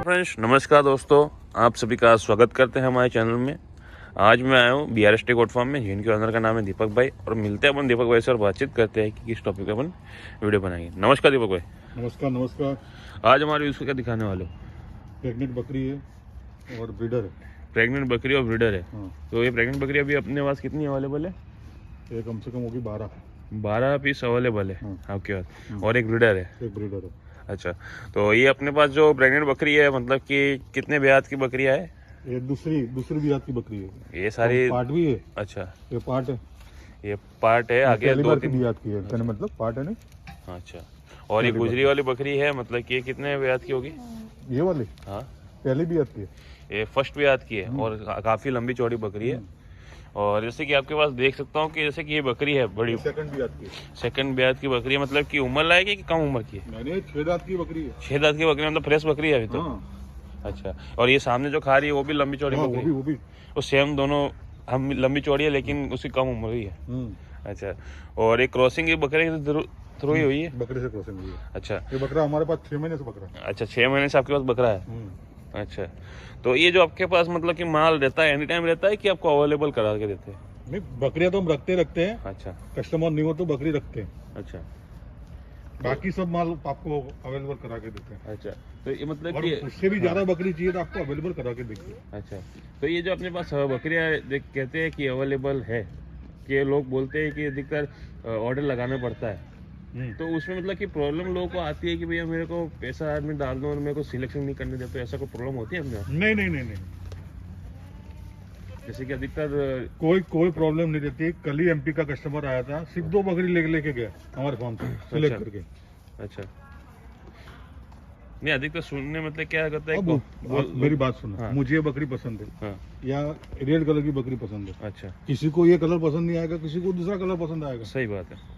Friends नमस्कार दोस्तों, आप सभी का स्वागत करते हैं हमारे चैनल में। आज मैं आया हूँ BRST गोट फार्म में, जिनके ऑनर का नाम है दीपक भाई, और मिलते हैं अपन दीपक भाई से और बातचीत करते हैं कि किस टॉपिक पे अपन वीडियो बनाएंगे। नमस्कार दीपक भाई। नमस्कार नमस्कार। आज हमारे उसको क्या दिखाने वाले हो? प्रेग्नेंट बकरी है और ब्रीडर है। प्रेग्नेंट बकरी और ब्रीडर है। हाँ। तो ये प्रेग्नेंट बकरी अभी अपने पास कितनी अवेलेबल है? ये कम से कम होगी 12 पीस अवेलेबल है हाँ। आपके पास, और एक ब्रीडर है। एक ब्रीडर है। अच्छा, तो ये अपने पास जो प्रेग्नेंट बकरी है, मतलब कि कितने ब्याज की बकरियां है? ये दूसरी बियात की बकरी है। ये सारी पार्ट भी है। अच्छा, ये पार्ट है। ये पार्ट है, आगे पहली दो बार की तीन। बियात की है। कहने मतलब पार्ट है ना। अच्छा, और ये गुजरी वाली बकरी है, मतलब कि ये कितने ब्याज की होगी? ये वाली हाँ, पहली बियात की है। ये फर्स्ट ब्याज की है और काफी लंबी चौड़ी बकरी है। और जैसे कि आपके पास देख सकता हूँ कि जैसे कि ये बकरी है बड़ी, सेकंड बियात की है। सेकंड ब्याज की बकरी है, मतलब कि उम्र लायक है कि कम उम्र की है? मैंने 6 दांत की बकरी है। 6 दांत की बकरी, मतलब फ्रेश बकरी है अभी तो। हाँ। अच्छा, और ये सामने जो खा रही है वो भी लंबी चौड़ी हाँ, बकरी? वो भी वो सेम दोनों हम लंबी चौड़ी है, लेकिन उसकी कम उम्र ही है। अच्छा, और एक क्रॉसिंग ये बकरे थ्रू ही हुई है? बकरी से क्रॉसिंग हुई है। अच्छा ये बकरा हमारे पास 6 महीने से बकरा है। अच्छा, 6 महीने से आपके पास बकरा है। अच्छा, तो ये जो आपके पास मतलब कि माल रहता है, एनी टाइम रहता है कि आपको अवेलेबल करा के देते हैं? नहीं, बकरियां तो हम रखते हैं। अच्छा कस्टमर नहीं हो तो बकरी रखते हैं। अच्छा बाकी सब माल आपको अवेलेबल करा के देते हैं। अच्छा, तो ये मतलब और कि उससे भी ज्यादा बकरी चाहिए तो आपको अवेलेबल करा के देंगे। अच्छा, तो ये जो अपने पास बकरियां कहते हैं कि अवेलेबल है, कि लोग बोलते हैं कि अधिकतर ऑर्डर लगाना पड़ता है, तो उसमें मतलब कि प्रॉब्लम लोगों को आती है कि भैया मेरे को पैसा आदमी डाल दो और मेरे को सिलेक्शन नहीं करने देते, ऐसा कोई प्रॉब्लम होती है अपने यहाँ? नहीं नहीं नहीं नहीं, जैसे कि अधिकतर कोई प्रॉब्लम नहीं रहती। कल ही MP का कस्टमर आया था, सिर्फ 2 बकरी लेके गया हमारे फार्म से सिलेक्ट करके। अच्छा, नहीं अधिकतर सुनने मतलब क्या करता है अब मेरी बात सुनो। हाँ। मुझे ये बकरी पसंद है, हाँ, या रेड कलर की बकरी पसंद है। अच्छा, किसी को ये कलर पसंद नहीं आएगा, किसी को दूसरा कलर पसंद आएगा। सही बात है।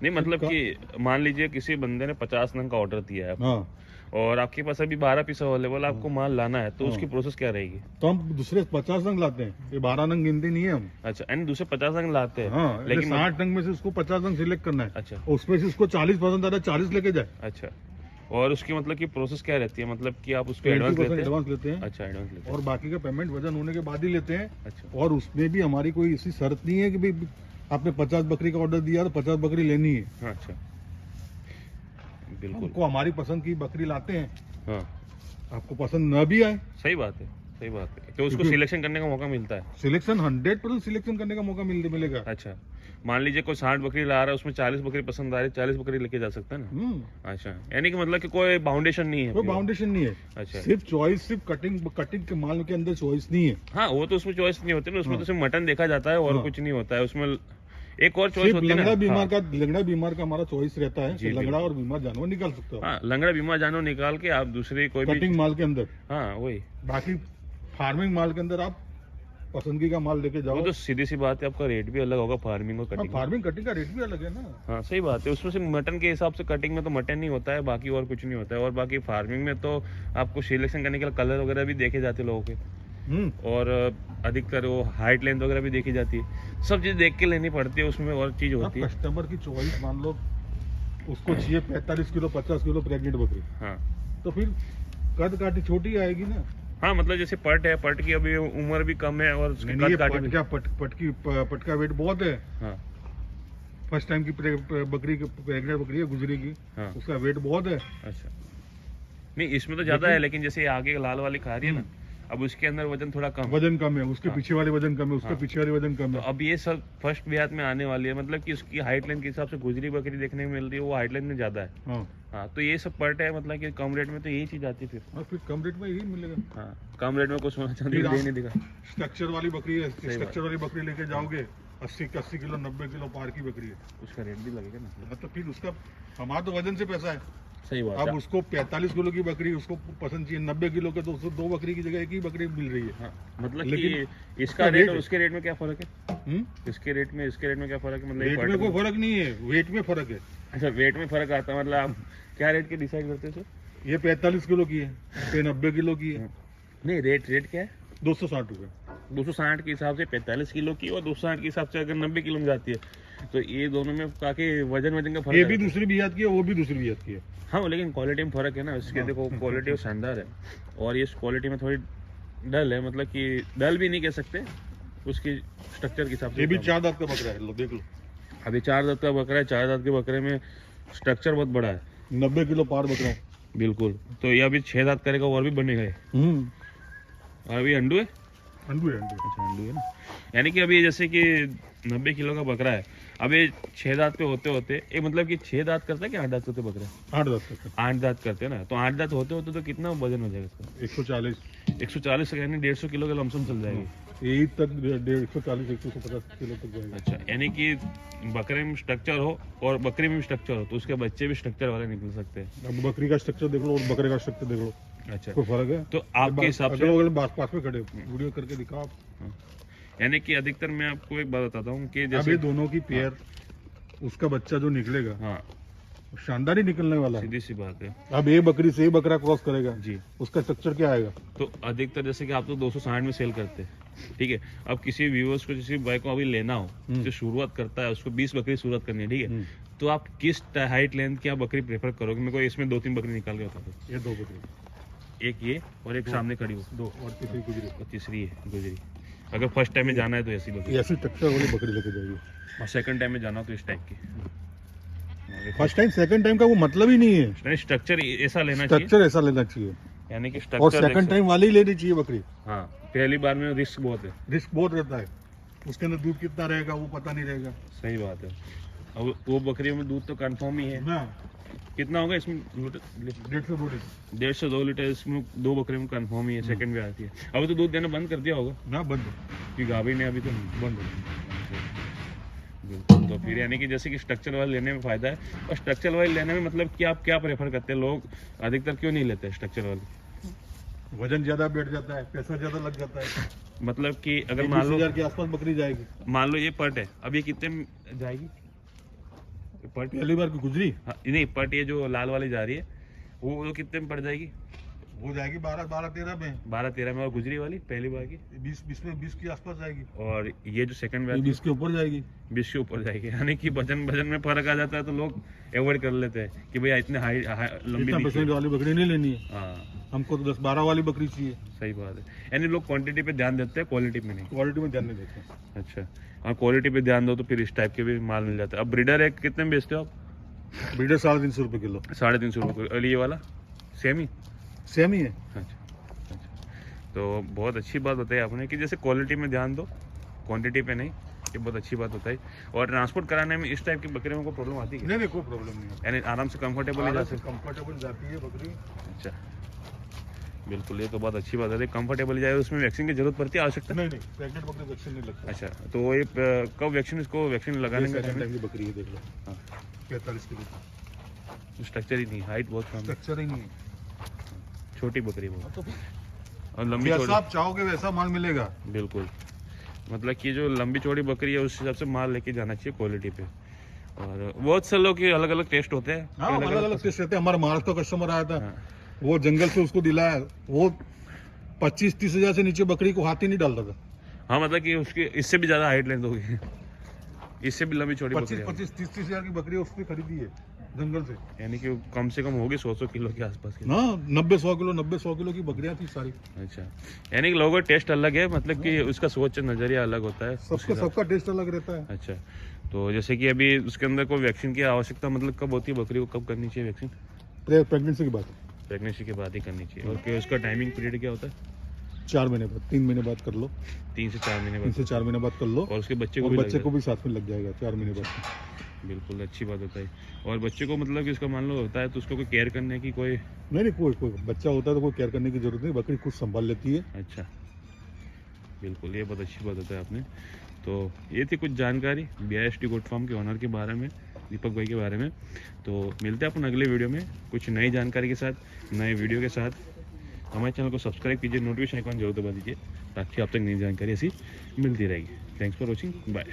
नहीं मतलब कि मान लीजिए किसी बंदे ने 50 नंग का ऑर्डर दिया है हाँ, और आपके पास अभी 12 पीस अवेलेबल, आपको माल लाना है, तो उसकी प्रोसेस क्या रहेगी? तो हम दूसरे 50 नंग लाते हैं। ये 12 नंग गिनती नहीं है हम। अच्छा, यानी दूसरे 50 नंग लाते हैं। हाँ, लेकिन 60 नंग में से उसको 50 नंग सिलेक्ट करना है। अच्छा उसमें से उसको 40 पसंद आ रहा है, 40 लेके जाए। अच्छा, और उसकी मतलब कि प्रोसेस क्या रहती है? मतलब कि आप उसको एडवांस लेते हैं? एडवांस लेते हैं। अच्छा, एडवांस लेते हैं। और बाकी का पेमेंट वजन होने के बाद ही लेते हैं। अच्छा और उसमें भी हमारी कोई ऐसी शर्त नहीं है कि भाई आपने 50 बकरी का ऑर्डर दिया तो 50 बकरी लेनी है। हाँ, अच्छा, बिल्कुल। हमको हमारी पसंद की बकरी लाते हैं। हाँ, आपको पसंद न भी आए, सही बात है, सही बात है। तो उसको क्योंकि- सिलेक्शन करने का मौका मिलता है? सिलेक्शन 100% सिलेक्शन करने का मौका मिलेगा। अच्छा, मान लीजिए कोई 60 बकरी ला रहा है, उसमें 40 बकरी पसंद आ रही है, 40 बकरी लेके जा सकता है ना? अच्छा, यानी कि मतलब कि कोई बाउंडेशन नहीं है? कोई बाउंडेशन नहीं है। अच्छा, सिर्फ चॉइस, सिर्फ कटिंग के माल के अंदर चॉइस नहीं है। हाँ, वो तो उसमें चॉइस नहीं होती ना, उसमें तो सिर्फ मटन देखा जाता है और हाँ। कुछ नहीं होता है उसमें। एक और चॉइस सिर्फ होती है ना, लंगड़ा बीमार का हमारा चॉइस रहता है कि लंगड़ा और बीमार जानवर निकाल सकते हो। हाँ, लंगड़ा बीमार जानवर निकाल के आप दूसरी कोई भी, कटिंग माल के अंदर। हाँ वही, बाकी फार्मिंग माल के अंदर आप पसंदगी का माल लेके वो जाओ। तो सीधी सी बात है, आपका रेट भी अलग होगा फार्मिंग और कटिंग। फार्मिंग कटिंग का रेट भी अलग है ना। हाँ सही बात है, उसमें से मटन के हिसाब से कटिंग में तो मटन नहीं होता है, बाकी और कुछ नहीं होता है। और बाकी फार्मिंग में तो आपको सिलेक्शन करने के लिए कलर वगैरह भी देखे जाते हैं लोगों के, और अधिकतर वो हाइट लेंथ वगैरह भी देखी जाती है, सब चीज देख के लेनी पड़ती है, उसमें और चीज होती है। कस्टमर की चॉइस मान लो उसको चाहिए 45 किलो 50 किलो प्रेग्नेंट बकरी, हाँ तो फिर कद काटी छोटी आएगी ना। हाँ, मतलब जैसे पट है, पट की अभी उम्र भी कम है और उसकी कद काटी भी। पट का वेट बहुत है। हाँ फर्स्ट टाइम की बकरी प्रेग्नेंट बकरी है गुजरी की, हाँ, उसका वेट बहुत है। अच्छा, नहीं इसमें तो ज्यादा है, लेकिन जैसे आगे लाल वाली खा रही है ना, अब उसके अंदर वजन थोड़ा कम, वजन कम है, उसके हाँ। पीछे वाले वजन कम है, उसके हाँ। पीछे वाले वजन कम तो है। अब ये सब फर्स्ट ब्यात में आने वाली है, मतलब कि उसकी हाइट लेंथ के हिसाब से गुजरी बकरी देखने को मिल रही है, वो हाइट लेंथ में ज्यादा है। हाँ, हाँ, तो ये सब पट है, मतलब कि कम रेट में तो यही चीज आती है फिर। और फिर कम रेट में यही मिलेगा। हाँ, कम रेट में कुछ सोना चांदी फिर दे आप- नहीं दिखा। स्ट्रक्चर वाली बकरी है, बात। स्ट्रक्चर वाली बकरी लेके जाओगे 80 किलो 90 किलो पार की बकरी है, उसका रेट भी लगेगा ना। मतलब फिर उसका हमारा तो वजन से पैसा है। सही बात अब है। उसको 45 किलो की बकरी उसको पसंद चाहिए, 90 किलो के तो उसको 2 बकरी की जगह एक ही बकरी मिल रही है। हाँ, मतलब लेकिन कि इसका उसका रेट रेट और उसके रेट में क्या फर्क है? हम्म? इसके रेट में क्या फर्क है? मतलब रेट ये में पट कोई फर्क नहीं है, वेट में फर्क है। अच्छा, वेट में फर्क आता है, मतलब आप क्या रेट के डिसाइड करते हो सर? ये 45 किलो की है, ये 90 किलो की है। नहीं, रेट क्या है? 260 रुपए। 260 के हिसाब से 45 किलो की, और 260 के हिसाब से अगर 90 किलो में जाती है तो ये दोनों में काफी वजन का फर्क ये है। भी दूसरी बियात की है, वो भी दूसरी बियात की है। हाँ लेकिन क्वालिटी में फर्क है ना, इसके हाँ। देखो क्वालिटी शानदार है और ये क्वालिटी में थोड़ी डल है, मतलब कि डल भी नहीं कह सकते, उसकी स्ट्रक्चर के हिसाब से। ये भी 4 दांत का बकरा है, लो देख लो। अभी 4 दांत का बकरा है, 4 दांत के बकरे में स्ट्रक्चर बहुत बड़ा है। 90 किलो पार बकरा है। बिल्कुल, तो ये अभी 6 दांत करेगा और भी बनेगा ये। और अभी अंडू है। अंडू है, अंडू। अच्छा अंडू है ना, यानी कि अभी जैसे कि 90 किलो का बकरा है, अभी 6 दांत पे होते होते ये मतलब कि 6 दांत करता है कि 8 दांत होते बकरा? 8 दांत का। 8 दांत करते हैं ना, तो 8 दांत होते होते तो कितना वजन हो जाएगा इसका? 140। 140 यानी 150 किलो के लमसम चल जाएगी। यही तक 140 150 किलो तक जाएगा। अच्छा, यानी कि बकरे में स्ट्रक्चर हो और बकरी में भी स्ट्रक्चर हो तो उसके बच्चे भी स्ट्रक्चर वाले निकल सकते हैं। अब बकरी का स्ट्रक्चर देख लो और बकरे का स्ट्रक्चर देख लो, अच्छा, कोई फर्क है? तो आपके हिसाब से अगल पास में खड़े वीडियो करके दिखाओ आप। यानी कि अधिकतर मैं आपको एक बात बताता हूँ कि अब जैसे ये दोनों की पेयर, उसका बच्चा जो निकलेगा हाँ शानदार ही निकलने वाला है। सीधी सी बात है अब ये बकरी से ये बकरा क्रॉस करेगा जी। उसका स्ट्रक्चर क्या आएगा? तो अधिकतर जैसे कि आप तो 260 में सेल करते हैं, ठीक है, अब किसी व्यूअर्स को किसी भाई को अभी लेना हो, जो शुरुआत करता है उसको 20 बकरी शुरुआत करनी है, ठीक है, तो आप किस हाइट लेंथ की आप बकरी प्रेफर करोगे? मेरे को इसमें 2-3 बकरी निकाल के बता दो। ये 2 बकरी, एक ये और एक सामने खड़ी हो, 2 और तीसरी गुजरी। और तीसरी है गुजरी। अगर फर्स्ट टाइम में जाना है तो ऐसी बकरी, ऐसी स्ट्रक्चर वाली बकरी लेके जाइए। और सेकंड टाइम में जाना हो तो इस टाइप की। फर्स्ट टाइम सेकंड टाइम का वो मतलब ही नहीं है, स्ट्रक्चर ऐसा लेना चाहिए, स्ट्रक्चर ऐसा लेना चाहिए यानी कि और स्ट्रक्चर सेकंड टाइम वाली ही लेनी चाहिए बकरी। हाँ, पहली बार में रिस्क बहुत है। रिस्क बहुत रहता है, उसके अंदर दूध कितना रहेगा वो पता नहीं रहेगा सही बात है। अब वो बकरियों में दूध तो कंफर्म ही है ना। कितना होगा इसमें? 1.5 से 2 लीटर इसमें 2 बकरियों में कंफर्म ही है, सेकंड में आती है। अभी तो दूध देना बंद कर दिया होगा ना, बंद कि गाभी ने अभी तो बंद। बिल्कुल। तो फिर यानी कि जैसे कि स्ट्रक्चर वाइज लेने में फायदा है, और स्ट्रक्चर वाइज लेने में मतलब कि आप क्या प्रेफर करते हैं? लोग अधिकतर क्यों नहीं लेते स्ट्रक्चर वाले? वजन ज्यादा बैठ जाता है, पैसा ज्यादा लग जाता है। मतलब कि अगर 20,000 के आसपास बकरी जाएगी। मान लो ये पट है, अब ये कितने में जाएगी? पट पहली बार की गुजरी हाँ, नहीं पट ये जो लाल वाली जा रही है वो कितने में पड़ जाएगी? वो जाएगी 12-13 में। 12-13 में। और गुजरी वाली पहली बार की 20 के आसपास जाएगी। और ये जो सेकंड बार 20 के ऊपर जाएगी। 20 के ऊपर जाएगी, यानी कि वजन में फर्क आ जाता है तो लोग अवॉइड कर लेते हैं कि भैया इतने हाई लंबी इतना नहीं पैसे चाहिए। वाली बकरी नहीं लेनी है, हाँ हमको तो 10-12 वाली बकरी चाहिए। सही बात है, यानी लोग क्वांटिटी पे ध्यान देते हैं, क्वालिटी पे नहीं। क्वालिटी में ध्यान नहीं देते। अच्छा, और क्वालिटी पे ध्यान दो तो फिर इस टाइप के भी माल मिल जाता है। अब ब्रीडर एक कितने में बेचते हो आप? ब्रीडर 350 रुपये किलो। 350 रुपये। और ये वाला सेम ही? सेम ही है। अच्छा, तो बहुत अच्छी बात बताई आपने कि जैसे क्वालिटी में ध्यान दो, क्वांटिटी पे नहीं, ये बहुत अच्छी बात बताई। और ट्रांसपोर्ट कराने में इस टाइप की बकरियों को प्रॉब्लम आती है? नहीं कोई प्रॉब्लम नहीं है, यानी आराम से कंफर्टेबल जा सकते? कंफर्टेबल जाती है बकरी। अच्छा, बिल्कुल, ये तो बहुत अच्छी बात है। कंफर्टेबल जाए, उसमें वैक्सीन की जरूरत पड़ती है, आवश्यकता? नहीं प्रेग्नेंट बकरी वैक्सीन नहीं लगता। अच्छा, तो ये कब वैक्सीन, इसको वैक्सीन लगाने का सेकंड टाइम की बकरी है, देख लो। हाँ। 45 किलो। स्ट्रक्चर ही नहीं, हाइट बहुत कम है, स्ट्रक्चर ही नहीं है, छोटी बकरी बहुत, तो और लंबी जैसा चौड़ी। आप चाहोगे वैसा माल मिलेगा। बिल्कुल, मतलब कि जो लंबी चौड़ी बकरी है उस हिसाब से माल लेके जाना चाहिए क्वालिटी पे। और बहुत से लोग के अलग अलग टेस्ट होते हैं। हाँ, अलग-अलग टेस्ट रहते हैं। हमारा महाराष्ट्र का कस्टमर आया था, हाँ। वो जंगल से उसको दिलाया, वो 25-30 हजार से नीचे बकरी को हाथ ही नहीं डालता था। हाँ, मतलब कि उसकी इससे भी ज्यादा हाइट लेंथ होगी, इससे भी लंबी चौड़ी बकरी है। 25-30 हजार की बकरी उसने खरीदी है जंगल से। यानी कि कम से कम होगी 100 किलो के आसपास की। हाँ, 90-100 किलो की बकरियां थी सारी। अच्छा, यानी कि लोगों का टेस्ट अलग है, मतलब कि उसका सोच नजरिया अलग होता है उस हिसाब सबका टेस्ट अलग रहता है। से। अच्छा, तो जैसे कि अभी उसके अंदर कोई वैक्सीन की आवश्यकता मतलब कब होती है? बकरी को कब करनी चाहिए वैक्सीन? प्रेगनेंसी की बात, प्रेगनेंसी के बाद ही करनी चाहिए। और क्या उसका टाइमिंग पीरियड क्या होता है? 4 महीने बाद, 3 महीने बाद कर लो, 3 से 4 महीने 3 बाद। से 4 महीने बाद कर लो, और उसके बच्चे को और भी बच्चे लगेगा। को भी साथ में लग जाएगा 4 महीने बाद। बिल्कुल, अच्छी बात होता है। और बच्चे को मतलब कि उसका मान लो होता है तो उसको कोई केयर करने की कोई? नहीं कोई बच्चा होता है तो कोई केयर करने की जरूरत नहीं, बकरी खुद संभाल लेती है। अच्छा, बिल्कुल, ये बहुत अच्छी बात बताई आपने। तो ये थी कुछ जानकारी BIST गोट फार्म के ऑनर के बारे में, दीपक भाई के बारे में। तो मिलते हैं अपन अगले वीडियो में कुछ नई जानकारी के साथ, नए वीडियो के साथ। हमारे चैनल को सब्सक्राइब कीजिए, नोटिफिकेशन आइकॉन जरूर दबा दीजिए ताकि आप तक नई जानकारी ऐसी मिलती रहेगी। Thanks for watching, bye.